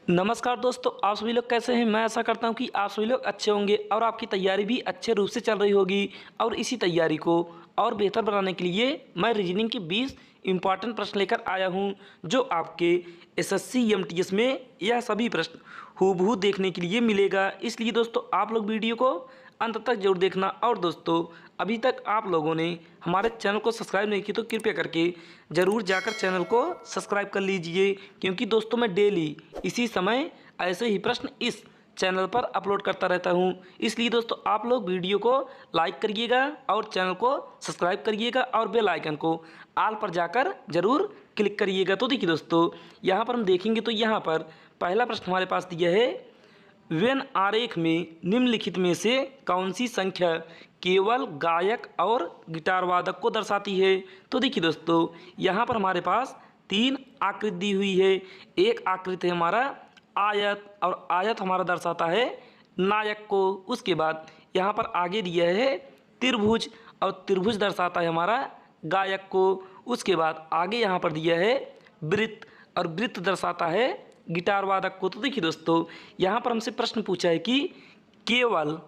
नमस्कार दोस्तों, आप सभी लोग कैसे हैं। मैं आशा करता हूं कि आप सभी लोग अच्छे होंगे और आपकी तैयारी भी अच्छे रूप से चल रही होगी। और इसी तैयारी को और बेहतर बनाने के लिए मैं रीजनिंग के 20 इम्पॉर्टेंट प्रश्न लेकर आया हूं, जो आपके एसएससी एमटीएस में यह सभी प्रश्न हूबहू देखने के लिए मिलेगा। इसलिए दोस्तों आप लोग वीडियो को अंत तक जरूर देखना। और दोस्तों, अभी तक आप लोगों ने हमारे चैनल को सब्सक्राइब नहीं की तो कृपया करके ज़रूर जाकर चैनल को सब्सक्राइब कर लीजिए, क्योंकि दोस्तों मैं डेली इसी समय ऐसे ही प्रश्न इस चैनल पर अपलोड करता रहता हूं। इसलिए दोस्तों आप लोग वीडियो को लाइक करिएगा और चैनल को सब्सक्राइब करिएगा और बेल आइकन को ऑल पर जाकर ज़रूर क्लिक करिएगा। तो देखिए दोस्तों, यहाँ पर हम देखेंगे तो यहाँ पर पहला प्रश्न हमारे पास दिया है, वेन आरेख में निम्नलिखित में से कौन सी संख्या केवल गायक और गिटार वादक को दर्शाती है। तो देखिए दोस्तों, यहाँ पर हमारे पास 3 आकृति दी हुई है। एक आकृति है हमारा आयत, और आयत हमारा दर्शाता है नायक को। उसके बाद यहाँ पर आगे दिया है त्रिभुज, और त्रिभुज दर्शाता है हमारा गायक को। उसके बाद आगे यहाँ पर दिया है वृत्त, और वृत्त दर्शाता है गिटार वादक को। तो देखिए दोस्तों, यहाँ पर हमसे प्रश्न पूछा है कि केवल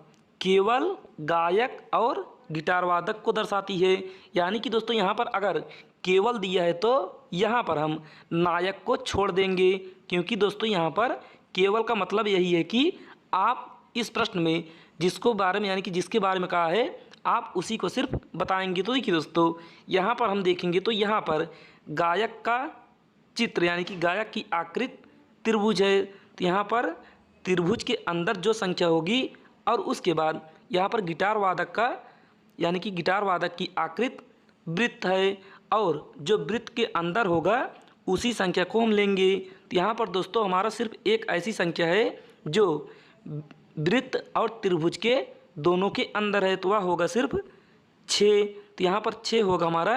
केवल गायक और गिटार वादक को दर्शाती है। यानी कि दोस्तों यहाँ पर अगर केवल दिया है तो यहाँ पर हम नायक को छोड़ देंगे, क्योंकि दोस्तों यहाँ पर केवल का मतलब यही है कि आप इस प्रश्न में जिसको बारे में यानी कि जिसके बारे में कहा है आप उसी को सिर्फ बताएंगे। तो देखिए दोस्तों, यहाँ पर हम देखेंगे तो यहाँ पर गायक का चित्र यानी कि गायक की आकृति त्रिभुज है। तो यहाँ पर त्रिभुज के अंदर जो संख्या होगी, और उसके बाद यहाँ पर गिटार वादक का यानी कि गिटार वादक की आकृति वृत्त है, और जो वृत्त के अंदर होगा उसी संख्या को हम लेंगे। तो यहाँ पर दोस्तों हमारा सिर्फ एक ऐसी संख्या है जो वृत्त और त्रिभुज के दोनों के अंदर है, तो वह होगा सिर्फ 6। तो यहाँ पर 6 होगा हमारा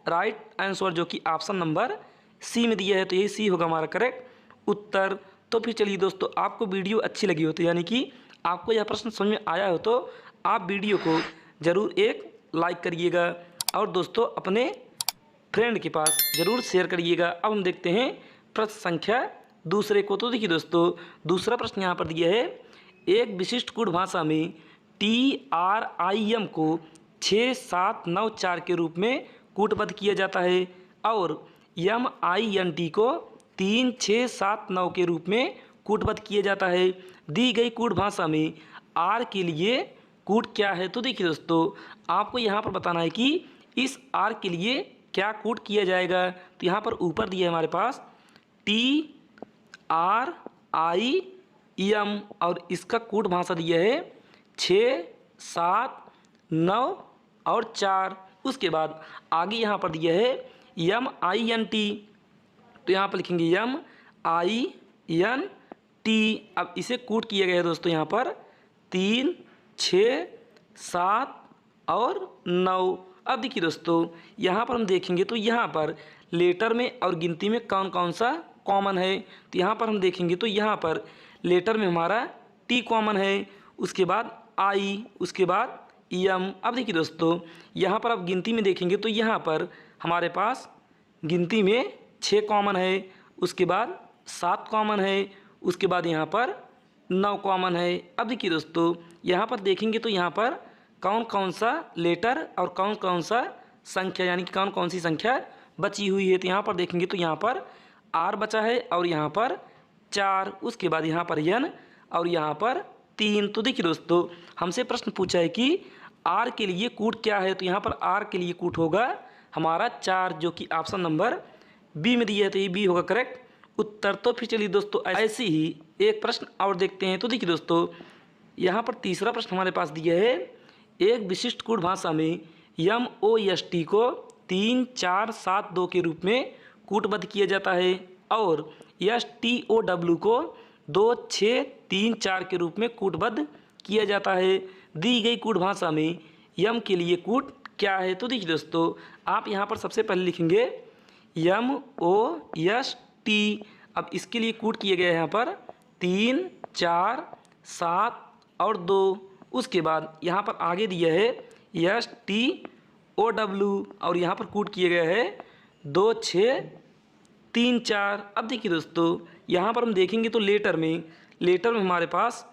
राइट आंसर, जो कि ऑप्शन नंबर सी में दिया है। तो यही सी होगा हमारा करेक्ट उत्तर। तो फिर चलिए दोस्तों, आपको वीडियो अच्छी लगी हो तो यानी कि आपको यह प्रश्न समझ में आया हो तो आप वीडियो को ज़रूर एक लाइक करिएगा, और दोस्तों अपने फ्रेंड के पास ज़रूर शेयर करिएगा। अब हम देखते हैं प्रश्न संख्या दूसरे को। तो देखिए दोस्तों, दूसरा प्रश्न यहाँ पर दिया है, एक विशिष्ट कूट भाषा में TRIM को 6 7 9 4 के रूप में कूटबद्ध किया जाता है, और MINT को 3 6 7 9 के रूप में कूटबद्ध किया जाता है। दी गई कूट भाषा में R के लिए कूट क्या है। तो देखिए दोस्तों, आपको यहाँ पर बताना है कि इस R के लिए क्या कूट किया जाएगा। तो यहाँ पर ऊपर दिया है हमारे पास TRIM, और इसका कूट भाषा दिया है 6 7 9 और 4। उसके बाद आगे यहाँ पर दिया है MINT, तो यहाँ पर लिखेंगे MINT। अब इसे कूट किया गया है दोस्तों यहाँ पर 3 6 7 और 9। अब देखिए दोस्तों, यहाँ पर हम देखेंगे तो यहाँ पर लेटर में और गिनती में कौन कौन सा कॉमन है। तो यहाँ पर हम देखेंगे तो यहाँ पर लेटर में हमारा T कॉमन है, उसके बाद I, उसके बाद M। अब देखिए दोस्तों, यहाँ पर अब गिनती में देखेंगे तो यहाँ पर हमारे पास गिनती में 6 कॉमन है, उसके बाद 7 कॉमन है, उसके बाद यहाँ पर 9 कॉमन है। अब देखिए दोस्तों, यहाँ पर देखेंगे तो यहाँ पर कौन कौन सा लेटर और कौन कौन सा संख्या यानी कि कौन कौन सी संख्या बची हुई है। तो यहाँ पर देखेंगे तो यहाँ पर R बचा है, और यहाँ पर 4, उसके बाद यहाँ पर N, और यहाँ पर 3। तो देखिए दोस्तों, हमसे प्रश्न पूछा है कि R के लिए कूट क्या है। तो यहाँ पर R के लिए कूट होगा हमारा 4, जो कि ऑप्शन नंबर बी में दिया है। तो ये बी होगा करेक्ट उत्तर। तो फिर चलिए दोस्तों, ऐसे ही एक प्रश्न और देखते हैं। तो देखिए दोस्तों, यहाँ पर तीसरा प्रश्न हमारे पास दिया है, एक विशिष्ट कूट भाषा में MOST को 3 4 7 2 के रूप में कूटबद्ध किया जाता है, और STOW को 2 6 3 4 के रूप में कूटबद्ध किया जाता है। दी गई कूट भाषा में यम के लिए कूट क्या है। तो देखिए दोस्तों, आप यहाँ पर सबसे पहले लिखेंगे MOST। अब इसके लिए कूट किए गए हैं यहाँ पर 3 4 7 और 2। उसके बाद यहाँ पर आगे दिया है STOW, और यहाँ पर कूट किए गए हैं 2 6 3 4। अब देखिए दोस्तों, यहाँ पर हम देखेंगे तो लेटर में हमारे पास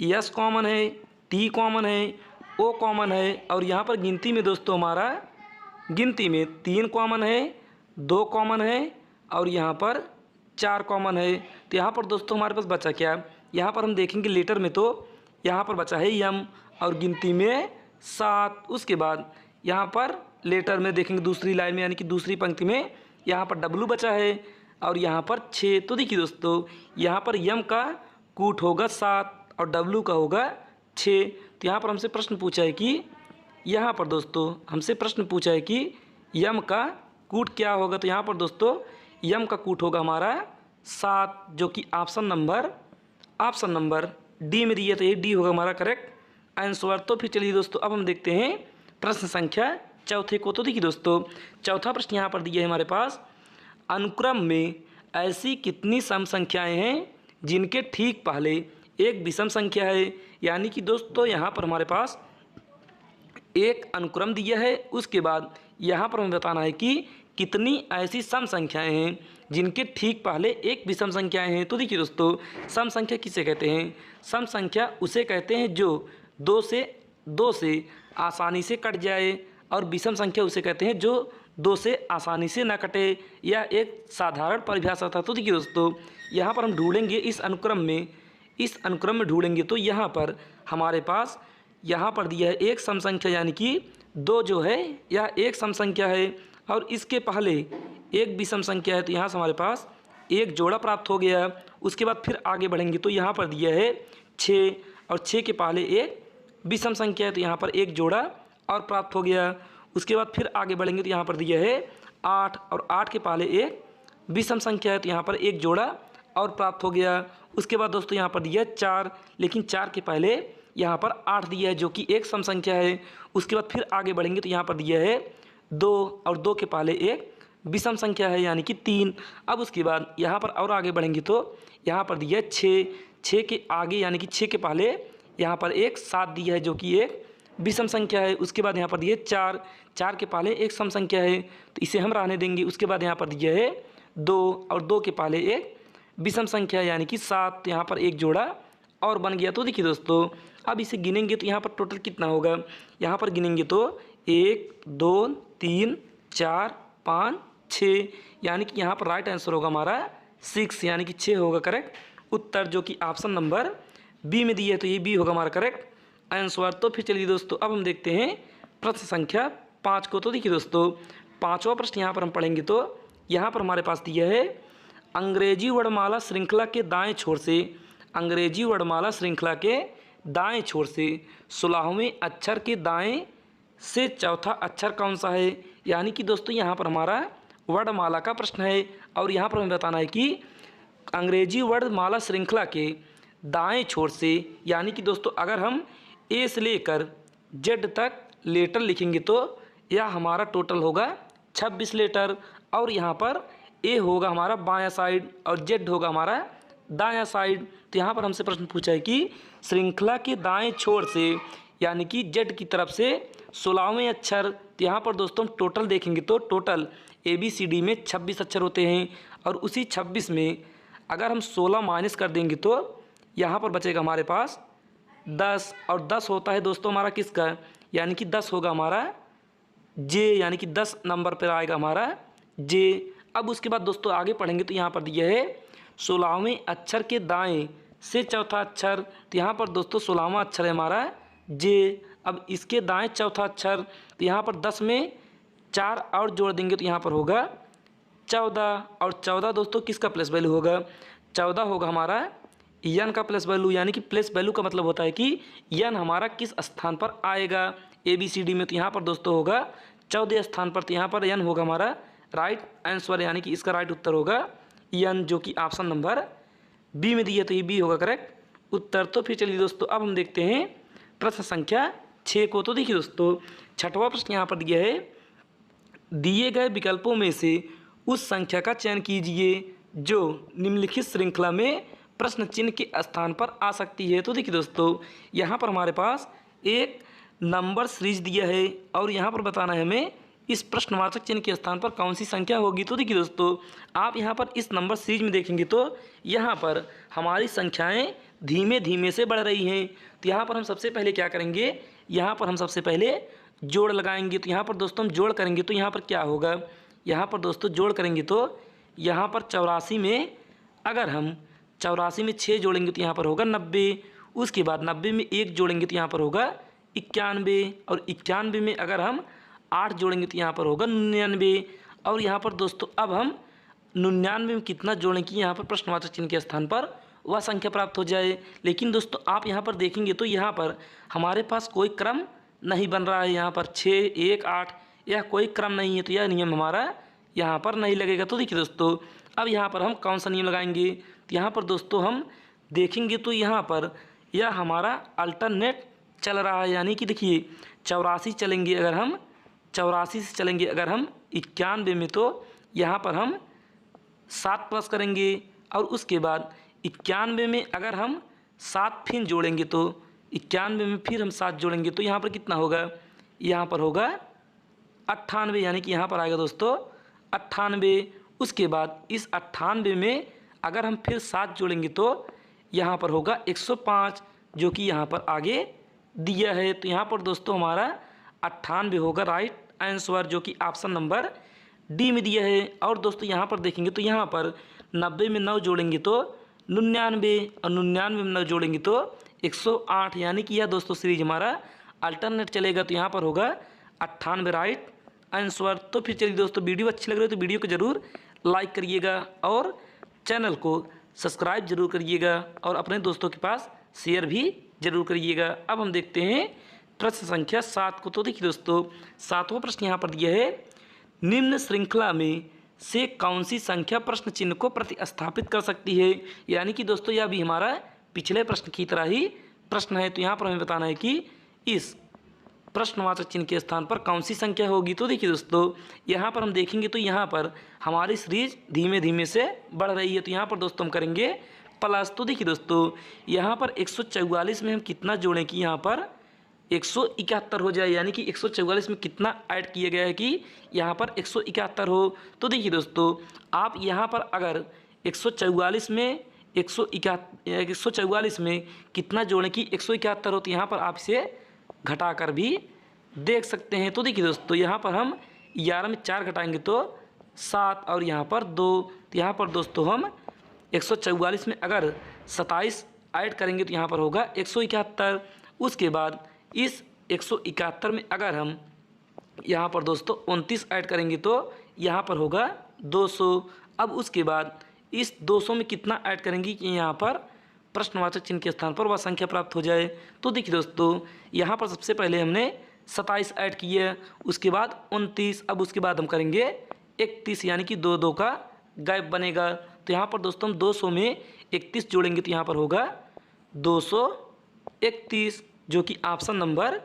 यस कॉमन है, टी कॉमन है, ओ कॉमन है, और यहाँ पर गिनती में दोस्तों हमारा गिनती में 3 कॉमन है, 2 कॉमन है, और यहाँ पर 4 कॉमन है। तो यहाँ पर दोस्तों हमारे पास बचा क्या, यहाँ पर हम देखेंगे लेटर में तो यहाँ पर बचा है यम, और गिनती में 7। उसके बाद यहाँ पर लेटर में देखेंगे दूसरी लाइन में यानी कि दूसरी पंक्ति में यहाँ पर डब्लू बचा है, और यहाँ पर 6। तो देखिए दोस्तों यहाँ पर यम का कूट होगा 7 और डब्लू का होगा 6। तो यहाँ पर हमसे प्रश्न पूछा है कि यहाँ पर दोस्तों हमसे प्रश्न पूछा है कि यम का कूट क्या होगा। तो यहाँ पर दोस्तों यम का कूट होगा हमारा 7, जो कि ऑप्शन नंबर डी में दिया, तो ये डी होगा हमारा करेक्ट आंसर। तो फिर चलिए दोस्तों अब हम देखते हैं प्रश्न संख्या चौथे को। तो देखिए दोस्तों चौथा प्रश्न यहाँ पर दिया है हमारे पास, अनुक्रम में ऐसी कितनी सम संख्याएँ हैं जिनके ठीक पहले एक विषम संख्या है। यानी कि दोस्तों यहाँ पर हमारे पास एक अनुक्रम दिया है, उसके बाद यहाँ पर हमें बताना है कि कितनी ऐसी सम संख्याएं हैं जिनके ठीक पहले एक विषम संख्याएं हैं। तो देखिए दोस्तों सम संख्या किसे कहते हैं, सम संख्या उसे कहते हैं जो दो से आसानी से कट जाए, और विषम संख्या उसे कहते हैं जो 2 से आसानी से न कटे। यह एक साधारण परिभाषा था। तो देखिए दोस्तों यहाँ पर हम ढूंढेंगे इस अनुक्रम में ढूंढेंगे तो यहाँ पर हमारे पास यहाँ पर दिया है एक सम संख्या, यानी कि 2 जो है यह एक सम संख्या है, और इसके पहले एक विषम संख्या है। तो यहाँ से हमारे पास एक जोड़ा प्राप्त हो गया। उसके बाद फिर आगे बढ़ेंगे तो यहाँ पर दिया है 6, और 6 के पहले एक विषम संख्या है, तो यहाँ पर एक जोड़ा और प्राप्त हो गया। उसके बाद फिर आगे बढ़ेंगे तो यहाँ पर दिया है 8, और 8 के पहले एक विषम संख्या है, तो यहाँ पर एक जोड़ा और प्राप्त हो गया। उसके बाद दोस्तों यहाँ पर दिया है 4, लेकिन 4 के पहले यहाँ पर 8 दिया है जो कि एक सम संख्या है। उसके बाद फिर आगे बढ़ेंगे तो यहाँ पर दिया है 2, और 2 के पहले एक विषम संख्या है यानी कि 3। अब उसके बाद यहाँ पर और आगे बढ़ेंगे तो यहाँ पर दिया है 6 के आगे यानी कि 6 के पहले यहाँ पर एक 7 दिया है जो कि एक विषम संख्या है। उसके बाद यहाँ पर दिया है 4 के पहले एक सम संख्या है, तो इसे हम रहने देंगे। उसके बाद यहाँ पर दिया है 2, और 2 के पहले एक विषम संख्या यानी कि 7, तो यहाँ पर एक जोड़ा और बन गया। तो देखिए दोस्तों अब इसे गिनेंगे तो यहाँ पर टोटल कितना होगा, यहाँ पर गिनेंगे तो 1 2 3 4 5 6, यानी कि यहाँ पर राइट आंसर होगा हमारा 6, यानी कि 6 होगा करेक्ट उत्तर, जो कि ऑप्शन नंबर बी में दिया है, तो ये बी होगा हमारा करेक्ट आंसर। तो फिर चलिए दोस्तों अब हम देखते हैं प्रश्न संख्या 5 को। तो देखिए दोस्तों पाँचवा प्रश्न यहाँ पर हम पढ़ेंगे तो यहाँ पर हमारे पास दिया है अंग्रेजी वर्णमाला श्रृंखला के दाएं छोर से, अंग्रेजी वर्णमाला श्रृंखला के दाएं छोर से 16वें अक्षर के दाएं से चौथा अक्षर कौन सा है। यानी कि दोस्तों यहाँ पर हमारा वर्णमाला का प्रश्न है, और यहाँ पर हमें बताना है कि अंग्रेजी वर्णमाला श्रृंखला के दाएं छोर से, यानी कि दोस्तों अगर हम ए से लेकर जेड तक लेटर लिखेंगे तो यह हमारा टोटल होगा 26 लेटर, और यहाँ पर ए होगा हमारा बायां साइड और जेड होगा हमारा दायां साइड। तो यहाँ पर हमसे प्रश्न पूछा है कि श्रृंखला के दाएं छोर से यानी कि जेड की तरफ से 16वें अक्षर। तो यहाँ पर दोस्तों टोटल देखेंगे तो टोटल ABCD में 26 अक्षर होते हैं, और उसी 26 में अगर हम 16 माइनस कर देंगे तो यहाँ पर बचेगा हमारे पास 10, और 10 होता है दोस्तों हमारा किसका, यानी कि 10 होगा हमारा जे, यानी कि 10 नंबर पर आएगा हमारा जे। अब उसके बाद दोस्तों आगे पढ़ेंगे तो यहाँ पर दिया है 16वें अक्षर के दाएं से चौथा अक्षर। तो यहाँ पर दोस्तों 16वां अक्षर है हमारा जे। अब इसके दाएं चौथा अक्षर, तो यहाँ पर 10 में 4 और जोड़ देंगे तो यहाँ पर होगा 14, और 14 दोस्तों किसका प्लस वैल्यू होगा, 14 होगा हमारा यन का प्लस वैल्यू। यानी कि प्लस वैल्यू का मतलब होता है कि यन हमारा किस स्थान पर आएगा ABCD में। तो यहाँ पर दोस्तों होगा 14 स्थान पर, तो यहाँ पर यन होगा हमारा राइट आंसर, यानी कि इसका राइट उत्तर होगा यन, जो कि ऑप्शन नंबर बी में दिया, तो ये बी होगा करेक्ट उत्तर। तो फिर चलिए दोस्तों अब हम देखते हैं प्रश्न संख्या 6 को। तो देखिए दोस्तों छठवां प्रश्न यहाँ पर दिया है, दिए गए विकल्पों में से उस संख्या का चयन कीजिए जो निम्नलिखित श्रृंखला में प्रश्न चिन्ह के स्थान पर आ सकती है। तो देखिए दोस्तों यहाँ पर हमारे पास एक नंबर सीरीज दिया है, और यहाँ पर बताना है हमें इस प्रश्नवाचक चिन्ह के स्थान पर कौन सी संख्या होगी। तो देखिए दोस्तों, आप यहाँ पर इस नंबर सीरीज में देखेंगे तो यहाँ पर हमारी संख्याएं धीमे धीमे से बढ़ रही हैं। तो यहाँ पर हम सबसे पहले क्या करेंगे, यहाँ पर हम सबसे पहले जोड़ लगाएंगे। तो यहाँ पर दोस्तों हम जोड़ करेंगे तो यहाँ पर क्या होगा, यहाँ पर दोस्तों जोड़ करेंगे तो यहाँ पर 84 में अगर हम 84 में 6 जोड़ेंगे तो यहाँ पर होगा 90। उसके बाद 90 में 1 जोड़ेंगे तो यहाँ पर होगा 91। और 91 में अगर हम 8 जोड़ेंगे तो यहाँ पर होगा 99। और यहाँ पर दोस्तों अब हम 99 में कितना जोड़ें कि यहाँ पर प्रश्नवाचक चिन्ह के स्थान पर वह संख्या प्राप्त हो जाए। लेकिन दोस्तों आप यहाँ पर देखेंगे तो यहाँ पर हमारे पास कोई क्रम नहीं बन रहा है। यहाँ पर 6, 1, 8 यह कोई क्रम नहीं है, तो यह नियम हमारा यहाँ पर नहीं लगेगा। तो देखिए दोस्तों, अब यहाँ पर हम कौन सा नियम लगाएंगे, तो यहाँ पर दोस्तों हम देखेंगे तो यहाँ पर यह हमारा अल्टरनेट चल रहा है। यानी कि देखिए 84 चलेंगे अगर हम 84 से चलेंगे अगर हम 91 में, तो यहाँ पर हम 7 प्लस करेंगे। और उसके बाद 91 में अगर हम 7 फिर जोड़ेंगे तो 91 में फिर हम 7 जोड़ेंगे तो यहाँ पर कितना होगा, यहाँ पर होगा 98। यानी कि यहाँ पर आएगा दोस्तों 98। उसके बाद इस 98 में अगर हम फिर 7 जोड़ेंगे तो यहाँ पर होगा 105, जो कि यहाँ पर आगे दिया है। तो यहाँ पर दोस्तों हमारा 98 होगा राइट आंसर, जो कि ऑप्शन नंबर डी में दिया है। और दोस्तों यहाँ पर देखेंगे तो यहाँ पर 90 में 9 जोड़ेंगे तो 99, और 99 में 9 जोड़ेंगे तो 108। यानी कि यह दोस्तों सीरीज हमारा अल्टरनेट चलेगा। तो यहाँ पर होगा 98 राइट आंसर। तो फिर चलिए दोस्तों, वीडियो अच्छी लग रही है तो वीडियो को ज़रूर लाइक करिएगा और चैनल को सब्सक्राइब जरूर करिएगा और अपने दोस्तों के पास शेयर भी जरूर करिएगा। अब हम देखते हैं प्रश्न संख्या 7 को। तो देखिए दोस्तों, 7वां प्रश्न यहाँ पर दिया है, निम्न श्रृंखला में से कौन सी संख्या प्रश्न चिन्ह को प्रतिस्थापित कर सकती है। यानी कि दोस्तों यह भी हमारा पिछले प्रश्न की तरह ही प्रश्न है। तो यहाँ पर हमें बताना है कि इस प्रश्नवाचक चिन्ह के स्थान पर कौन सी संख्या होगी। तो देखिए दोस्तों, यहाँ पर हम देखेंगे तो यहाँ पर हमारी सीरीज धीमे धीमे से बढ़ रही है। तो यहाँ पर दोस्तों हम करेंगे प्लस। तो देखिए दोस्तों, यहाँ पर 144 में हम कितना जोड़ें कि यहाँ पर 171 हो जाए। यानी कि 144 में कितना ऐड किया गया है कि यहाँ पर 171 हो। तो देखिए दोस्तों, आप यहाँ पर अगर 144 में 144 में कितना जोड़ें कि 171 हो, तो यहाँ पर आप इसे घटाकर भी देख सकते हैं। तो देखिए दोस्तों, यहाँ पर हम 11 में 4 घटाएंगे तो 7 और यहाँ पर 2। तो यहाँ पर दोस्तों हम 144 में अगर 27 ऐड करेंगे तो यहाँ पर होगा 171। उसके बाद इस 171 में अगर हम यहाँ पर दोस्तों 29 ऐड करेंगे तो यहाँ पर होगा 200। अब उसके बाद इस 200 में कितना ऐड करेंगे कि यहाँ पर प्रश्नवाचक चिन्ह के स्थान पर वह संख्या प्राप्त हो जाए। तो देखिए दोस्तों, यहाँ पर सबसे पहले हमने 27 ऐड किए, उसके बाद 29, अब उसके बाद हम करेंगे 31। यानी कि 2 2 का गैप बनेगा। तो यहाँ पर दोस्तों हम 200 में 31 जोड़ेंगे तो यहाँ पर होगा 231, जो कि ऑप्शन नंबर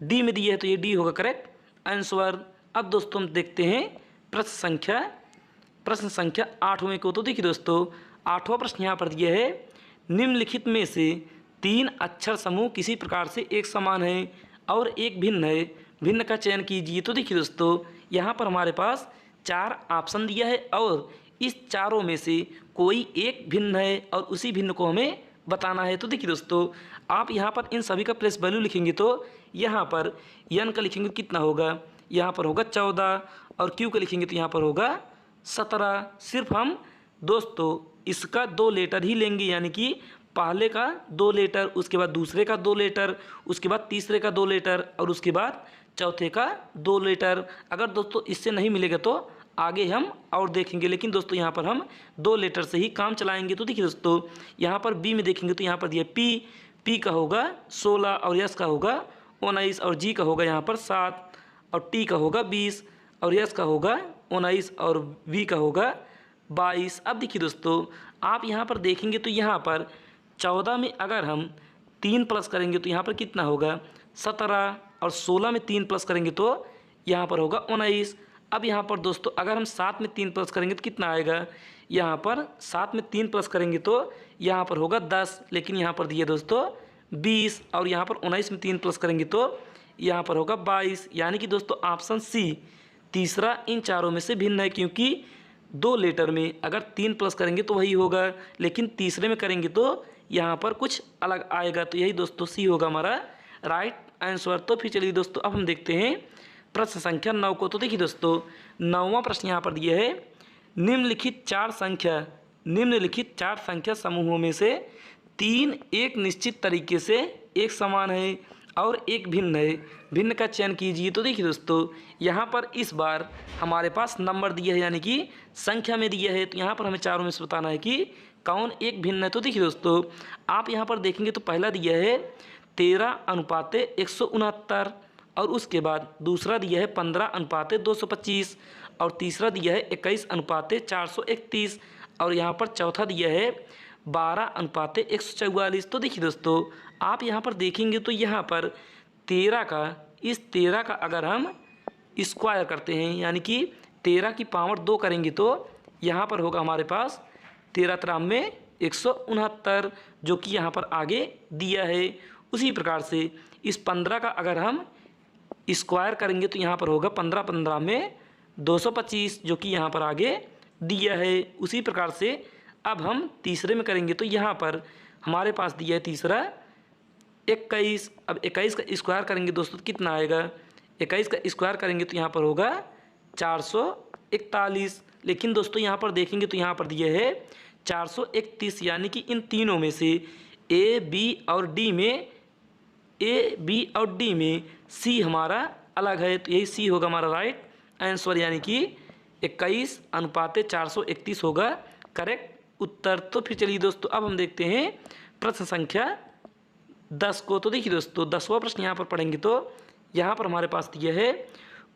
डी में दिया है। तो ये डी होगा करेक्ट आंसर। अब दोस्तों हम देखते हैं प्रश्न संख्या 8वें को। तो देखिए दोस्तों, 8वां प्रश्न यहाँ पर दिया है, निम्नलिखित में से 3 अक्षर समूह किसी प्रकार से एक समान है और एक भिन्न है, भिन्न का चयन कीजिए। तो देखिए दोस्तों, यहाँ पर हमारे पास 4 ऑप्शन दिया है और इस चारों में से कोई एक भिन्न है और उसी भिन्न को हमें बताना है। तो देखिए दोस्तों, आप यहाँ पर इन सभी का प्लेस वैल्यू लिखेंगे तो यहाँ पर एन का लिखेंगे तो कितना होगा, यहाँ पर होगा 14 और क्यू का लिखेंगे तो यहाँ पर होगा 17। सिर्फ हम दोस्तों इसका 2 लेटर ही लेंगे, यानी कि पहले का 2 लेटर, उसके बाद दूसरे का 2 लेटर, उसके बाद तीसरे का 2 लेटर और उसके बाद चौथे का 2 लेटर। अगर दोस्तों इससे नहीं मिलेगा तो आगे हम और देखेंगे, लेकिन दोस्तों यहाँ पर हम 2 लेटर से ही काम चलाएंगे। तो देखिए दोस्तों, यहाँ पर बी में देखेंगे तो यहाँ पर दिया पी का होगा 16 और एस का होगा 19 और जी का होगा यहाँ पर 7 और टी का होगा 20 और एस का होगा 19 और वी का होगा 22। अब देखिए दोस्तों, आप यहाँ पर देखेंगे तो यहाँ पर 14 में अगर हम 3 प्लस करेंगे तो यहाँ पर कितना होगा 17 और 16 में 3 प्लस करेंगे तो यहाँ पर होगा 19। अब यहाँ पर दोस्तों अगर हम 7 में 3 प्लस करेंगे तो कितना आएगा, यहाँ पर 7 में 3 प्लस करेंगे तो यहाँ पर होगा 10, लेकिन यहाँ पर दिए दोस्तों 20 और यहाँ पर 19 में 3 प्लस करेंगे तो यहाँ पर होगा 22। यानी कि दोस्तों ऑप्शन सी तीसरा इन चारों में से भिन्न है, क्योंकि 2 लेटर में अगर 3 प्लस करेंगे तो वही होगा, लेकिन तीसरे में करेंगे तो यहाँ पर कुछ अलग आएगा। तो यही दोस्तों सी होगा हमारा राइट आंसर। तो फिर चलिए दोस्तों अब हम देखते हैं प्रश्न संख्या 9 को। तो देखिए दोस्तों 9वां प्रश्न यहाँ पर दिया है, निम्नलिखित चार संख्या समूहों में से 3 एक निश्चित तरीके से एक समान है और एक भिन्न है, भिन्न का चयन कीजिए। तो देखिए दोस्तों यहाँ पर इस बार हमारे पास नंबर दिया है, यानी कि संख्या में दिया है। तो यहाँ पर हमें चारों में से बताना है कि कौन एक भिन्न है। तो देखिए दोस्तों आप यहाँ पर देखेंगे तो पहला दिया है 13:169 और उसके बाद दूसरा दिया है 15:225 और तीसरा दिया है 21:431 और यहाँ पर चौथा दिया है 12:144। तो देखिए दोस्तों आप यहाँ पर देखेंगे तो यहाँ पर 13 का अगर हम स्क्वायर करते हैं, यानी कि 13 की पावर 2 करेंगे तो यहाँ पर होगा हमारे पास 13 में 169, जो कि यहाँ पर आगे दिया है। उसी प्रकार से इस 15 का अगर हम स्क्वायर करेंगे तो यहाँ पर होगा 15 में 225, जो कि यहाँ पर आगे दिया है। उसी प्रकार से अब हम तीसरे में करेंगे तो यहाँ पर हमारे पास दिया है तीसरा 21। अब 21 का स्क्वायर करेंगे दोस्तों तो कितना आएगा, 21 का स्क्वायर करेंगे तो यहाँ पर होगा 441। लेकिन दोस्तों यहाँ पर देखेंगे तो यहाँ पर दिया है 431, यानी कि इन तीनों में से ए बी और डी में सी हमारा अलग है। तो यही सी होगा हमारा राइट आंसर, यानी कि 21:431 होगा करेक्ट उत्तर। तो फिर चलिए दोस्तों अब हम देखते हैं प्रश्न संख्या 10 को। तो देखिए दोस्तों 10वां प्रश्न यहाँ पर पढ़ेंगे तो यहाँ पर हमारे पास दिया है,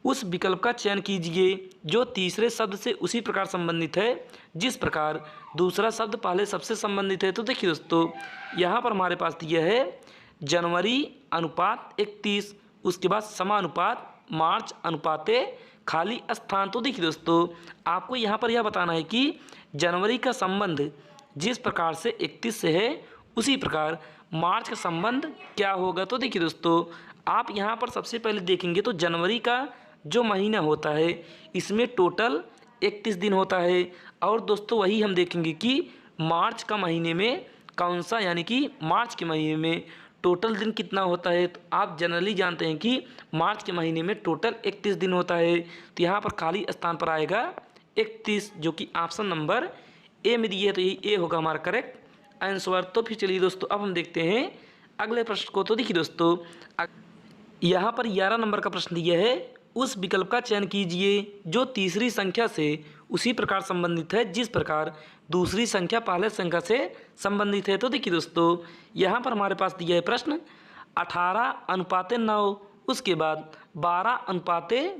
उस विकल्प का चयन कीजिए जो तीसरे शब्द से उसी प्रकार संबंधित है जिस प्रकार दूसरा शब्द पहले सबसे संबंधित है। तो देखिए दोस्तों यहाँ पर हमारे पास दिया है जनवरी अनुपात 31, उसके बाद समानुपात मार्च अनुपाते खाली स्थान। तो देखिए दोस्तों आपको यहाँ पर यह बताना है कि जनवरी का संबंध जिस प्रकार से 31 से है उसी प्रकार मार्च का संबंध क्या होगा। तो देखिए दोस्तों आप यहाँ पर सबसे पहले देखेंगे तो जनवरी का जो महीना होता है इसमें टोटल 31 दिन होता है, और दोस्तों वही हम देखेंगे कि मार्च का महीने में कौन सा, यानी कि मार्च के महीने में टोटल दिन कितना होता है। तो आप जनरली जानते हैं कि मार्च के महीने में टोटल 31 दिन होता है। तो यहाँ पर खाली स्थान पर आएगा 31, जो कि ऑप्शन नंबर ए में दिए है। तो यही ए होगा हमारा करेक्ट आंसर। तो फिर चलिए दोस्तों अब हम देखते हैं अगले प्रश्न को। तो देखिए दोस्तों यहाँ पर 11 नंबर का प्रश्न दिया है, उस विकल्प का चयन कीजिए जो तीसरी संख्या से उसी प्रकार संबंधित है जिस प्रकार दूसरी संख्या पहले संख्या से संबंधित है। तो देखिए दोस्तों यहाँ पर हमारे पास दिया है प्रश्न 18:9, उसके बाद 12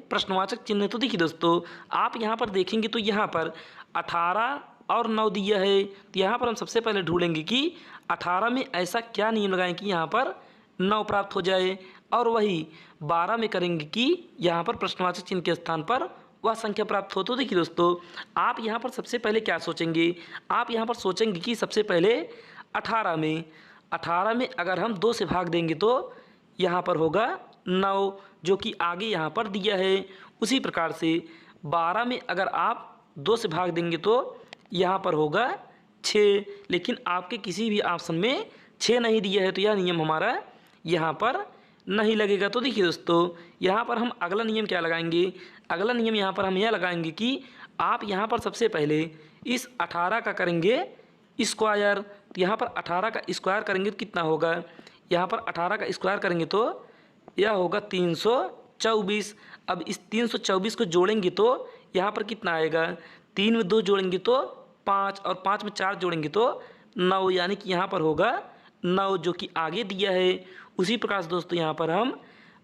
प्रश्नवाचक चिन्ह। तो देखिए दोस्तों आप यहाँ पर देखेंगे तो यहाँ पर 18 और 9 दिया है। तो यहाँ पर हम सबसे पहले ढूंढेंगे कि 18 में ऐसा क्या नियम लगाएं कि यहाँ पर 9 प्राप्त हो जाए, और वही 12 में करेंगे कि यहाँ पर प्रश्नवाचक चिन्ह के स्थान पर वह संख्या प्राप्त हो। तो देखिए दोस्तों आप यहाँ पर सबसे पहले क्या सोचेंगे, आप यहाँ पर सोचेंगे कि सबसे पहले 18 में अगर हम 2 से भाग देंगे तो यहाँ पर होगा 9, जो कि आगे यहाँ पर दिया है। उसी प्रकार से 12 में अगर आप 2 से भाग देंगे तो यहाँ पर होगा 6, लेकिन आपके किसी भी ऑप्शन में 6 नहीं दिया है, तो यह नियम हमारा यहाँ पर नहीं लगेगा। तो देखिए दोस्तों यहाँ पर हम अगला नियम क्या लगाएंगे, अगला नियम यहाँ पर हम यह लगाएंगे कि आप यहाँ पर सबसे पहले इस 18 का करेंगे स्क्वायर। तो यहाँ पर 18 का स्क्वायर करेंगे तो कितना होगा, यहाँ पर 18 का स्क्वायर करेंगे तो यह होगा 324। अब इस 324 को जोड़ेंगे तो यहाँ पर कितना आएगा, 3 में 2 जोड़ेंगे तो 5 और 5 में 4 जोड़ेंगे तो 9, यानी कि यहाँ पर होगा 9, जो कि आगे दिया है। उसी प्रकार से दोस्तों यहाँ पर हम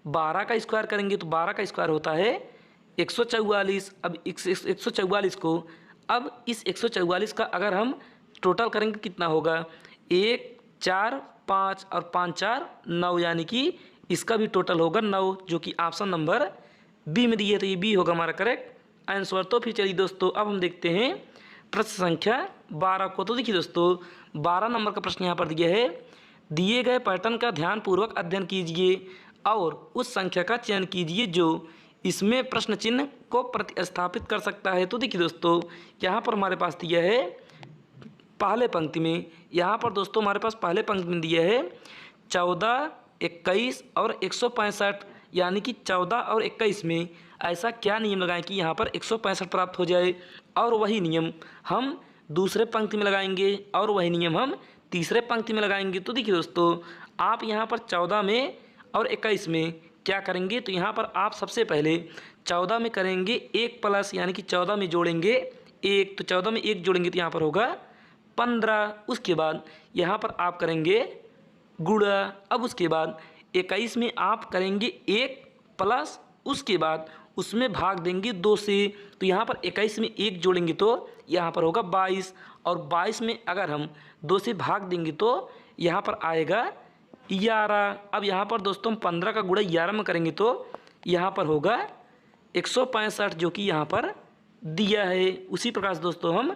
12 का स्क्वायर करेंगे तो 12 का स्क्वायर होता है 144। अब 144 को, अब इस 144 का अगर हम टोटल करेंगे कितना होगा, 1 4 5 और 5 4 9, यानी कि इसका भी टोटल होगा 9, जो कि ऑप्शन नंबर बी में दिए। तो ये बी होगा हमारा करेक्ट आंसर। तो फिर चलिए दोस्तों अब हम देखते हैं प्रश्न संख्या 12 को। तो देखिए दोस्तों 12 नंबर का प्रश्न यहाँ पर दिया है, दिए गए पैटर्न का ध्यानपूर्वक अध्ययन कीजिए और उस संख्या का चयन कीजिए जो इसमें प्रश्न चिन्ह को प्रतिस्थापित कर सकता है। तो देखिए दोस्तों, यहाँ पर हमारे पास दिया है पहले पंक्ति में, यहाँ पर दोस्तों हमारे पास पहले पंक्ति में दिया है 14, 21 और 165, यानी कि 14 और 21 में ऐसा क्या नियम लगाएं कि यहाँ पर 165 प्राप्त हो जाए, और वही नियम हम दूसरे पंक्ति में लगाएंगे और वही नियम हम तीसरे पंक्ति में लगाएंगे। तो देखिए दोस्तों, आप यहाँ पर 14 में और 21 में क्या करेंगे, तो यहाँ पर आप सबसे पहले 14 में करेंगे 1 प्लस, यानी कि 14 में जोड़ेंगे 1, तो 14 में 1 जोड़ेंगे तो यहाँ पर होगा 15। उसके बाद यहाँ पर आप करेंगे गुणा। अब उसके बाद 21 में आप करेंगे 1 प्लस, उसके बाद उसमें भाग देंगे 2 से, तो यहाँ पर 21 में 1 जोड़ेंगे तो यहाँ पर होगा 22, और 22 में अगर हम 2 से भाग देंगे तो यहाँ पर आएगा 11। अब यहाँ पर दोस्तों हम 15 का गुणा 11 में करेंगे तो यहाँ पर होगा 165, जो कि यहाँ पर दिया है। उसी प्रकार से दोस्तों हम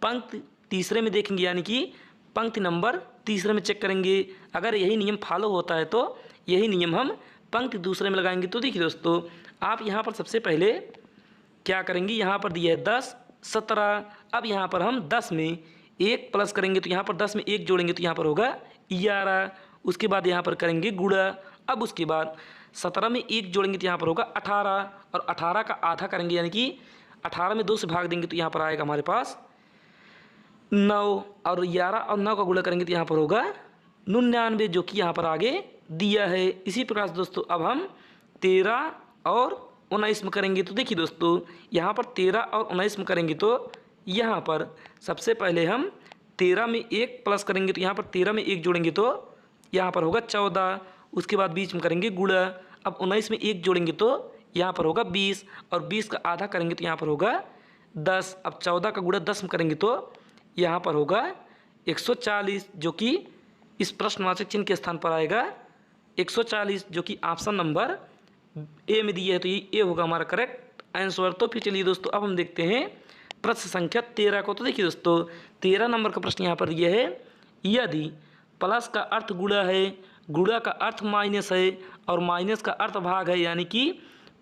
पंक्ति तीसरे में देखेंगे, यानी कि पंक्ति नंबर तीसरे में चेक करेंगे। अगर यही नियम फॉलो होता है तो यही नियम हम पंक्ति दूसरे में लगाएंगे। तो देखिए दोस्तों, आप यहाँ पर सबसे पहले क्या करेंगे, यहाँ पर दिया है 10, 17। अब यहाँ पर हम 10 में 1 प्लस करेंगे तो यहाँ पर 10 में 1 जोड़ेंगे तो यहाँ पर होगा 11। उसके बाद यहाँ पर करेंगे गुणा। अब उसके बाद 17 में 1 जोड़ेंगे तो यहाँ पर होगा 18, और 18 का आधा करेंगे, यानी कि 18 में 2 से भाग देंगे तो यहाँ पर आएगा हमारे पास 9, और 11 और 9 का गुणा करेंगे तो यहाँ पर होगा 99, जो कि यहाँ पर आगे दिया है। इसी प्रकार से दोस्तों अब हम 13 और 19 में करेंगे। तो देखिए दोस्तों, यहाँ पर 13 और 19 में करेंगे तो यहाँ पर सबसे पहले हम 13 में 1 प्लस करेंगे तो यहाँ पर 13 में 1 जोड़ेंगे तो यहाँ पर होगा 14। उसके बाद बीच में करेंगे गुणा। अब 19 में 1 जोड़ेंगे तो यहाँ पर होगा 20, और 20 का आधा करेंगे तो यहाँ पर होगा 10। अब 14 का गुणा 10 में करेंगे तो यहाँ पर होगा 140, जो कि इस प्रश्नवाचक चिन्ह के स्थान पर आएगा 140, जो कि ऑप्शन नंबर ए में दिया है। तो ये ए होगा हमारा करेक्ट आंसर। तो फिर चलिए दोस्तों, अब हम देखते हैं प्रश्न संख्या 13 को। तो देखिए दोस्तों, 13 नंबर का प्रश्न यहाँ पर दिया है, यदि प्लस का अर्थ गुणा है, गुणा का अर्थ माइनस है, और माइनस का अर्थ भाग है, यानी कि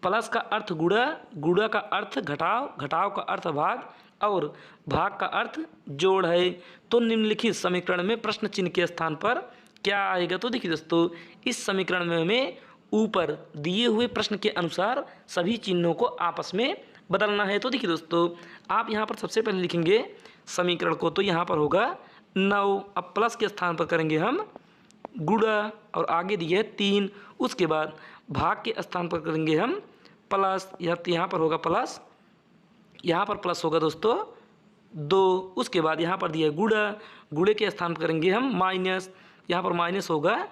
प्लस का अर्थ गुणा, गुणा का अर्थ घटाव, घटाव का अर्थ भाग, और भाग का अर्थ जोड़ है, तो निम्नलिखित समीकरण में प्रश्न चिन्ह के स्थान पर क्या आएगा। तो देखिए दोस्तों, इस समीकरण में हमें ऊपर दिए हुए प्रश्न के अनुसार सभी चिन्हों को आपस में बदलना है। तो देखिए दोस्तों, आप यहाँ पर सबसे पहले लिखेंगे समीकरण को, तो यहाँ पर होगा 9। अब प्लस के स्थान पर करेंगे हम गुणा, और आगे दिए है 3। उसके बाद भाग के स्थान पर करेंगे हम प्लस, यहाँ पर होगा प्लस, यहाँ पर प्लस होगा दोस्तों 2। उसके बाद यहाँ पर दिया है गुणा, गुणे के स्थान पर करेंगे हम माइनस, यहाँ पर माइनस होगा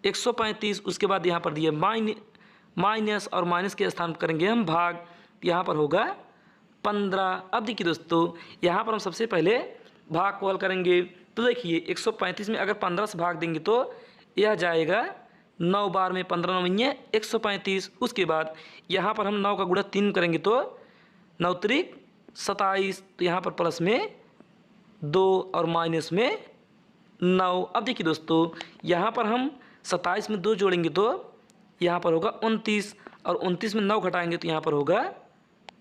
135। उसके बाद यहाँ पर दिया माइनस, और माइनस के स्थान पर करेंगे हम भाग, यहाँ पर होगा 15। अब देखिए दोस्तों, यहाँ पर हम सबसे पहले भाग को हल करेंगे। तो देखिए 135 में अगर 15 से भाग देंगे तो यह जाएगा 9 बार में, 15 9 है 135। उसके बाद यहाँ पर हम 9 का गुणा 3 करेंगे तो 9 त्रिक 27, तो यहाँ पर प्लस में 2 और माइनस में 9। अब देखिए दोस्तों, यहाँ पर हम 27 में 2 जोड़ेंगे तो यहाँ पर होगा 29, और 29 में 9 घटाएंगे तो यहाँ पर होगा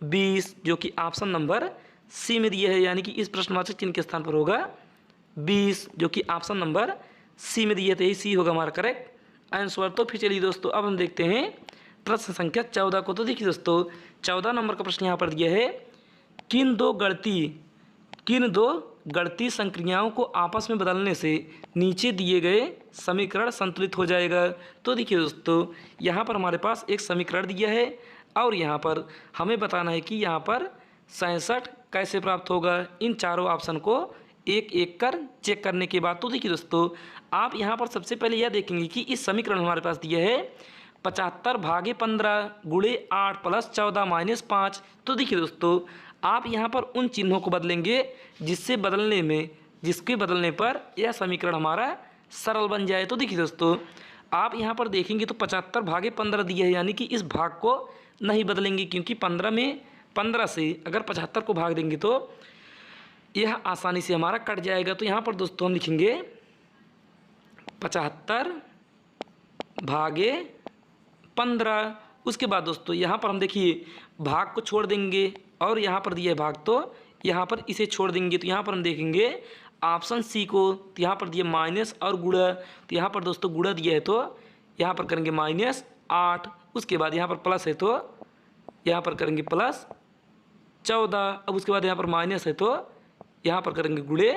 20, जो कि ऑप्शन नंबर सी में दिया है, यानी कि इस प्रश्नवाचक चिन्ह के स्थान पर होगा 20, जो कि ऑप्शन नंबर सी में दिया है। तो यही सी होगा हमारा करेक्ट आंसर। तो फिर चलिए दोस्तों, अब हम देखते हैं प्रश्न संख्या 14 को। तो देखिए दोस्तों, 14 नंबर का प्रश्न यहाँ पर दिया है, किन दो गणती संक्रियाओं को आपस में बदलने से नीचे दिए गए समीकरण संतुलित हो जाएगा। तो देखिए दोस्तों, यहाँ पर हमारे पास एक समीकरण दिया है, और यहाँ पर हमें बताना है कि यहाँ पर 67 कैसे प्राप्त होगा। इन चारों ऑप्शन को एक एक कर चेक करने के बाद, तो देखिए दोस्तों, आप यहाँ पर सबसे पहले यह देखेंगे कि इस समीकरण में हमारे पास दिया है 75 भागे 15 गुणे 8 प्लस 14 माइनस 5। तो देखिए दोस्तों, आप यहाँ पर उन चिन्हों को बदलेंगे जिसके बदलने पर यह समीकरण हमारा सरल बन जाए। तो देखिए दोस्तों, आप यहाँ पर देखेंगे तो 75 भागे 15 दिया है, यानी कि इस भाग को नहीं बदलेंगे, क्योंकि 15 से अगर 75 को भाग देंगे तो यह आसानी से हमारा कट जाएगा। तो यहाँ पर दोस्तों हम लिखेंगे 75 भागे 15। उसके बाद दोस्तों यहाँ पर हम देखिए भाग को छोड़ देंगे और यहाँ पर दिया है भाग, तो यहाँ पर इसे छोड़ देंगे। तो यहाँ पर हम देखेंगे ऑप्शन सी को, तो यहाँ पर दिया माइनस और गुणा, तो यहाँ पर दोस्तों गुणा दिया है तो यहाँ पर करेंगे -8। उसके बाद यहाँ पर प्लस है तो यहाँ पर करेंगे +14। अब उसके बाद यहाँ पर माइनस है तो यहाँ पर करेंगे गुणे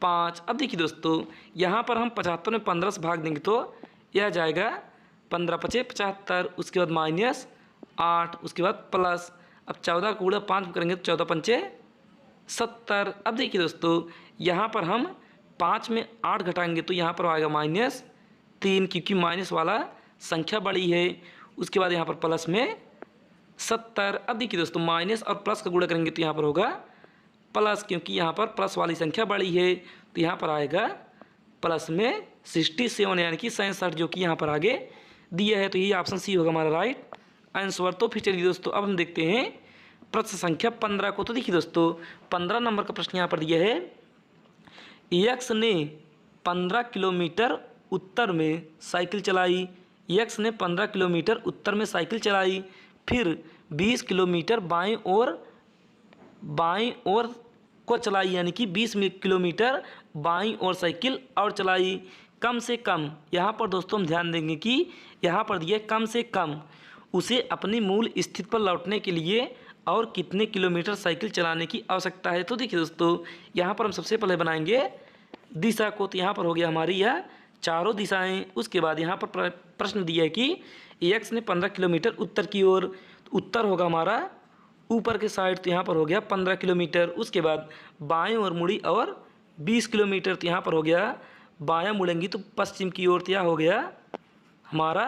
5। अब देखिए दोस्तों यहाँ पर हम 75 में 15 से भाग देंगे तो यह जाएगा 15 × 5 = 75। उसके बाद -8, उसके बाद प्लस, अब 14 का गुणा 5 करेंगे तो 14 × 5 = 70। अब देखिए दोस्तों यहाँ पर हम 5 में 8 घटाएंगे तो यहाँ पर आएगा -3, क्योंकि माइनस वाला संख्या बड़ी है। उसके बाद यहाँ पर प्लस में 70। अब देखिए दोस्तों माइनस और प्लस का गुणा करेंगे तो यहाँ पर होगा प्लस, क्योंकि यहाँ पर प्लस वाली संख्या बड़ी है, तो यहाँ पर आएगा प्लस में 67 यानी कि 67, जो कि यहाँ पर आगे दिया है। तो यही ऑप्शन सी होगा हमारा राइट आंसर। तो फिर चलिए दोस्तों अब हम देखते हैं प्रश्न संख्या 15 को। तो देखिए दोस्तों 15 नंबर का प्रश्न यहाँ पर दिया है, यक्स ने 15 किलोमीटर उत्तर में साइकिल चलाई। यक्स ने 15 किलोमीटर उत्तर में साइकिल चलाई, फिर 20 किलोमीटर बाईं ओर को चलाई, यानी कि 20 किलोमीटर बाईं ओर साइकिल और चलाई। कम से कम, यहाँ पर दोस्तों हम ध्यान देंगे कि यहाँ पर दिया कम से कम उसे अपनी मूल स्थिति पर लौटने के लिए और कितने किलोमीटर साइकिल चलाने की आवश्यकता है। तो देखिए दोस्तों यहाँ पर हम सबसे पहले बनाएंगे दिशा को। तो यहाँ पर हो गया हमारी यह चारों दिशाएं। उसके बाद यहाँ पर प्रश्न दिया है कि एक्स ने 15 किलोमीटर उत्तर की ओर, उत्तर होगा हमारा ऊपर के साइड, तो यहाँ पर हो गया 15 किलोमीटर। उसके बाद बाएं ओर मुड़ी और 20 किलोमीटर, तो यहाँ पर हो गया बायां मुड़ेंगी तो पश्चिम की ओर, तो यह हो गया हमारा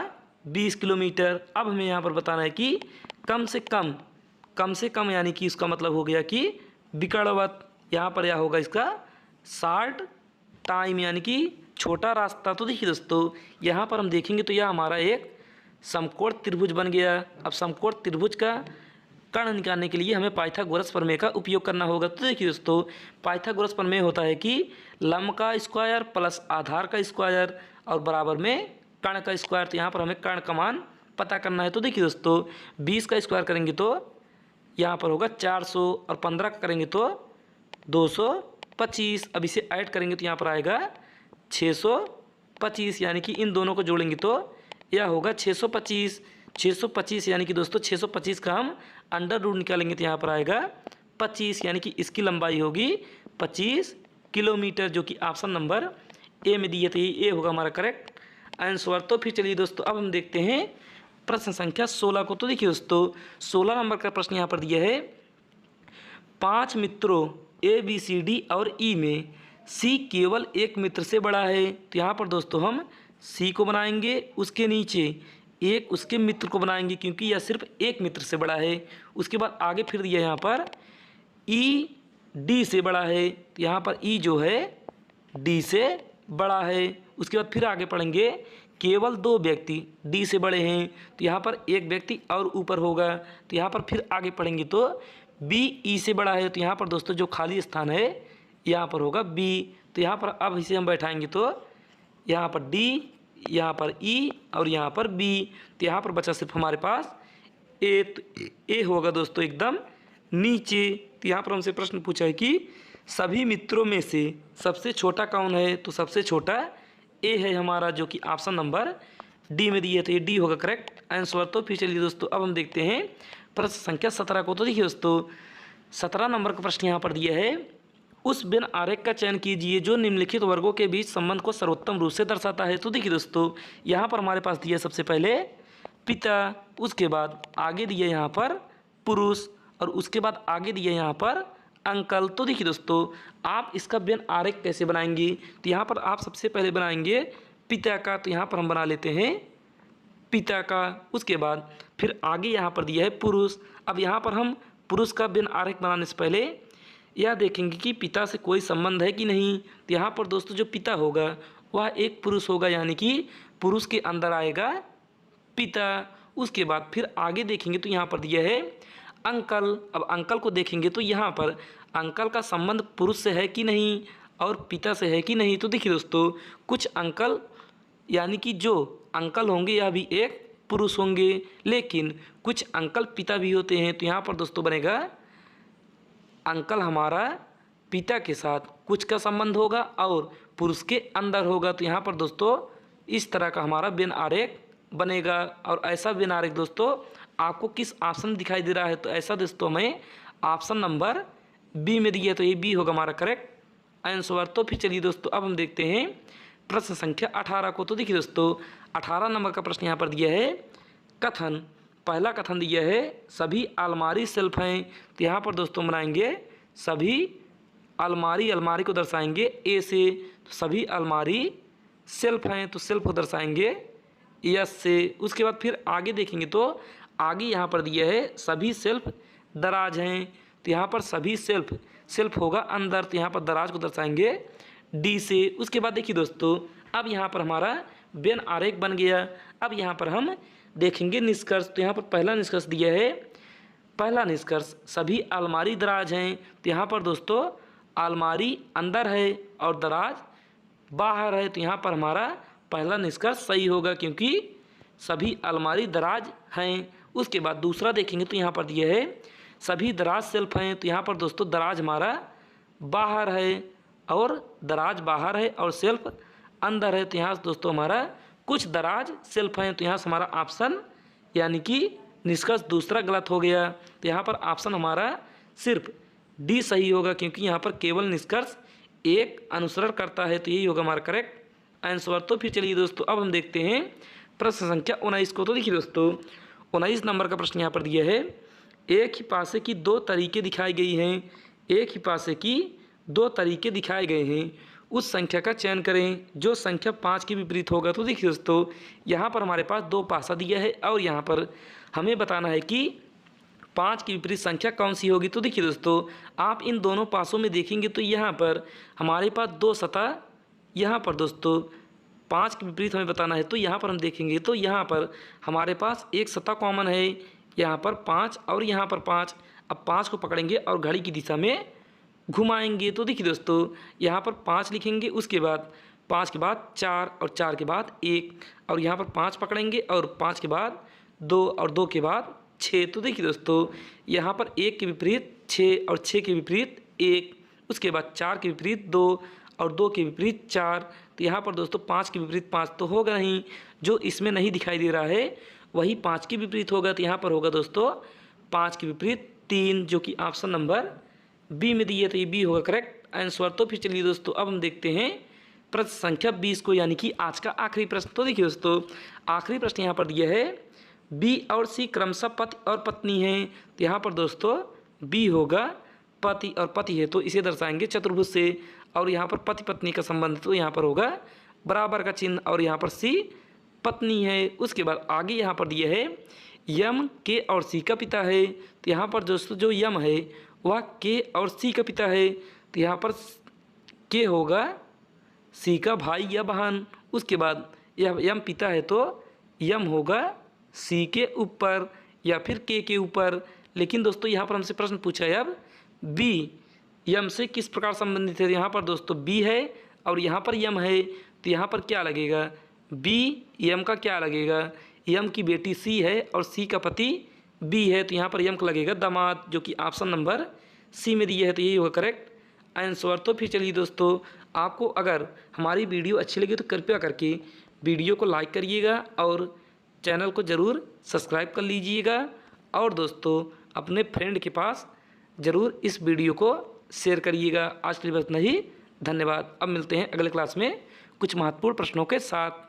20 किलोमीटर। अब हमें यहाँ पर बताना है कि कम से कम यानी कि इसका मतलब हो गया कि विकर्णवत, यहाँ पर यह होगा इसका शॉर्ट टाइम यानी कि छोटा रास्ता। तो देखिए दोस्तों यहाँ पर हम देखेंगे तो यह हमारा एक समकोण त्रिभुज बन गया। अब समकोण त्रिभुज का कर्ण निकालने के लिए हमें पाइथागोरस प्रमेय का उपयोग करना होगा। तो देखिए दोस्तों पाइथागोरस प्रमेय होता है कि लंब का स्क्वायर प्लस आधार का स्क्वायर और बराबर में कर्ण का स्क्वायर। तो यहाँ पर हमें कर्ण का मान पता करना है। तो देखिए दोस्तों 20 का स्क्वायर करेंगे तो यहाँ पर होगा 400 और 15 का करेंगे तो 225। अब इसे ऐड करेंगे तो यहाँ पर आएगा 625, यानी कि इन दोनों को जोड़ेंगे तो यह होगा 625 यानी कि दोस्तों 625 का हम अंडर रूट निकालेंगे तो यहाँ पर आएगा 25, यानी कि इसकी लंबाई होगी 25 किलोमीटर, जो कि ऑप्शन नंबर ए में दिए थे। ये होगा हमारा करेक्ट आंसर। तो फिर चलिए दोस्तों अब हम देखते हैं प्रश्न संख्या 16 को। तो देखिए दोस्तों 16 नंबर का प्रश्न यहाँ पर दिया है, 5 मित्रों ABCD और E में C केवल एक मित्र से बड़ा है। तो यहाँ पर दोस्तों हम C को बनाएंगे, उसके नीचे एक उसके मित्र को बनाएंगे क्योंकि यह सिर्फ एक मित्र से बड़ा है। उसके बाद आगे फिर दिया यहाँ पर E D से बड़ा है, तो यहाँ पर E जो है D से बड़ा है। उसके बाद फिर आगे पढ़ेंगे केवल 2 व्यक्ति D से बड़े हैं, तो यहाँ पर एक व्यक्ति और ऊपर होगा। तो यहाँ पर फिर आगे पढ़ेंगे तो B E से बड़ा है, तो यहाँ पर दोस्तों जो खाली स्थान है यहाँ पर होगा B। तो यहाँ पर अब इसे हम बैठाएंगे तो यहाँ पर D, यहाँ पर E और यहाँ पर B। तो यहाँ पर बचा सिर्फ हमारे पास A। तो A होगा दोस्तों एकदम नीचे। तो यहाँ पर हमसे प्रश्न पूछा है कि सभी मित्रों में से सबसे छोटा कौन है। तो सबसे छोटा A है हमारा, जो कि ऑप्शन नंबर D में दिए, तो ये D होगा करेक्ट आंसर। तो फिर चलिए दोस्तों अब हम देखते हैं प्रश्न संख्या 17 को। तो देखिए दोस्तों 17 नंबर का प्रश्न यहाँ पर दिया है, उस बिन आरेख का चयन कीजिए जो निम्नलिखित वर्गों के बीच संबंध को सर्वोत्तम रूप से दर्शाता है। तो देखिए दोस्तों यहाँ पर हमारे पास दिया सबसे पहले पिता, उसके बाद आगे दिया यहाँ पर पुरुष और उसके बाद आगे दिया यहाँ पर अंकल। तो देखिए दोस्तों आप इसका बिन आरेख कैसे बनाएंगे। तो यहाँ पर आप सबसे पहले बनाएंगे पिता का, तो यहाँ पर हम बना लेते हैं पिता का। उसके बाद फिर आगे यहाँ पर दिया है पुरुष। अब यहाँ पर हम पुरुष का बिन आरेख बनाने से पहले यह देखेंगे कि पिता से कोई संबंध है कि नहीं। तो यहाँ पर दोस्तों जो पिता होगा वह एक पुरुष होगा, यानी कि पुरुष के अंदर आएगा पिता। उसके बाद फिर आगे देखेंगे तो यहाँ पर दिया है अंकल। अब अंकल को देखेंगे तो यहाँ पर अंकल का संबंध पुरुष से है कि नहीं और पिता से है कि नहीं। तो देखिए दोस्तों कुछ अंकल यानी कि जो अंकल होंगे यह भी एक पुरुष होंगे, लेकिन कुछ अंकल पिता भी होते हैं। तो यहाँ पर दोस्तों बनेगा अंकल हमारा पिता के साथ कुछ का संबंध होगा और पुरुष के अंदर होगा। तो यहाँ पर दोस्तों इस तरह का हमारा व्यंग आरेख बनेगा। और ऐसा व्यंग आरेख दोस्तों आपको किस ऑप्शन में दिखाई दे रहा है? तो ऐसा दोस्तों हमें ऑप्शन नंबर बी में दिया है। तो ये बी होगा हमारा करेक्ट आंसर। तो फिर चलिए दोस्तों अब हम देखते हैं प्रश्न संख्या 18 को। तो देखिए दोस्तों 18 नंबर का प्रश्न यहाँ पर दिया है कथन। पहला कथन दिया है सभी अलमारी सेल्फ हैं। तो यहाँ पर दोस्तों बनाएंगे सभी अलमारी को दर्शाएंगे ए से। तो सभी अलमारी सेल्फ हैं, तो सेल्फ को दर्शाएंगे यस से। उसके बाद फिर आगे देखेंगे तो आगे यहाँ पर दिया है सभी सेल्फ दराज हैं। तो यहाँ पर सभी सेल्फ होगा अंदर, तो यहाँ पर दराज को दर्शाएंगे डी से। उसके बाद देखिए दोस्तों अब यहाँ पर हमारा व्यंग आरेख बन गया। अब यहाँ पर हम देखेंगे निष्कर्ष। तो यहाँ पर पहला निष्कर्ष दिया है, पहला निष्कर्ष सभी अलमारी दराज हैं। तो यहाँ पर दोस्तों अलमारी अंदर है और दराज बाहर है। तो यहाँ पर हमारा पहला निष्कर्ष सही होगा क्योंकि सभी अलमारी दराज हैं। उसके बाद दूसरा देखेंगे तो यहाँ पर दिया है सभी दराज सेल्फ हैं। तो यहाँ पर दोस्तों दराज हमारा बाहर है और दराज बाहर है और सेल्फ अंदर है। तो यहाँ दोस्तों हमारा कुछ दराज सेल्फ हैं। तो यहाँ से हमारा ऑप्शन यानी कि निष्कर्ष दूसरा गलत हो गया। तो यहाँ पर ऑप्शन हमारा सिर्फ डी सही होगा क्योंकि यहाँ पर केवल निष्कर्ष एक अनुसरण करता है। तो यही होगा हमारा करेक्ट आंसर। तो फिर चलिए दोस्तों अब हम देखते हैं प्रश्न संख्या 19 को। तो देखिए दोस्तों 19 नंबर का प्रश्न यहाँ पर दिया है एक ही पासे की दो तरीके दिखाई गई हैं। एक ही पासे की दो तरीके दिखाए गए हैं, उस संख्या का चयन करें जो संख्या 5 के विपरीत होगा। तो देखिए दोस्तों यहाँ पर हमारे पास दो पासा दिया है और यहाँ पर हमें बताना है कि 5 की विपरीत संख्या कौन सी होगी। तो देखिए दोस्तों आप इन दोनों पासों में देखेंगे तो यहाँ पर हमारे पास दो सतह, यहाँ पर दोस्तों 5 के विपरीत हमें बताना है। तो यहाँ पर हम देखेंगे तो यहाँ पर हमारे पास एक सतह कॉमन है, यहाँ पर 5 और यहाँ पर 5। अब 5 को पकड़ेंगे और घड़ी की दिशा में घुमाएंगे। तो देखिए दोस्तों यहाँ पर 5 लिखेंगे, उसके बाद 5 के बाद 4 और 4 के बाद 1 और यहाँ पर 5 पकड़ेंगे और 5 के बाद 2 और 2 के बाद 6। तो देखिए दोस्तों यहाँ पर 1 के विपरीत 6 और 6 के विपरीत 1, उसके बाद 4 के विपरीत 2 और 2 के विपरीत 4। तो यहाँ पर दोस्तों 5 के विपरीत 5 तो होगा नहीं, जो इसमें नहीं दिखाई दे रहा है वही 5 के विपरीत होगा। तो यहाँ पर होगा दोस्तों 5 के विपरीत 3 जो कि ऑप्शन नंबर बी में दिए। तो ये बी होगा करेक्ट आंसर। तो फिर चलिए दोस्तों अब हम देखते हैं प्रश्न संख्या 20 को यानी कि आज का आखिरी प्रश्न। तो देखिए दोस्तों आखिरी प्रश्न यहाँ पर दिया है बी और सी क्रमशः पति और पत्नी हैं। तो यहाँ पर दोस्तों बी होगा पति और पति है तो इसे दर्शाएंगे चतुर्भुज से। और यहाँ पर पति पत्नी का संबंध तो यहाँ पर होगा बराबर का चिन्ह और यहाँ पर सी पत्नी है। उसके बाद आगे यहाँ पर दिया है यम के और सी का पिता है। तो यहाँ पर दोस्तों जो यम है वह के और सी का पिता है। तो यहाँ पर के होगा सी का भाई या बहन। उसके बाद यह यम पिता है तो यम होगा सी के ऊपर या फिर के ऊपर। लेकिन दोस्तों यहाँ पर हमसे प्रश्न पूछा है अब बी यम से किस प्रकार संबंधित है। यहाँ पर दोस्तों बी है और यहाँ पर यम है। तो यहाँ पर क्या लगेगा बी यम का क्या लगेगा, यम की बेटी सी है और सी का पति बी है। तो यहाँ पर यम का लगेगा दामाद जो कि ऑप्शन नंबर सी में दिया है। तो यही होगा करेक्ट आंसर। तो फिर चलिए दोस्तों आपको अगर हमारी वीडियो अच्छी लगी तो कृपया करके वीडियो को लाइक करिएगा और चैनल को ज़रूर सब्सक्राइब कर लीजिएगा और दोस्तों अपने फ्रेंड के पास ज़रूर इस वीडियो को शेयर करिएगा। आज के लिए बस नहीं, धन्यवाद। अब मिलते हैं अगले क्लास में कुछ महत्वपूर्ण प्रश्नों के साथ।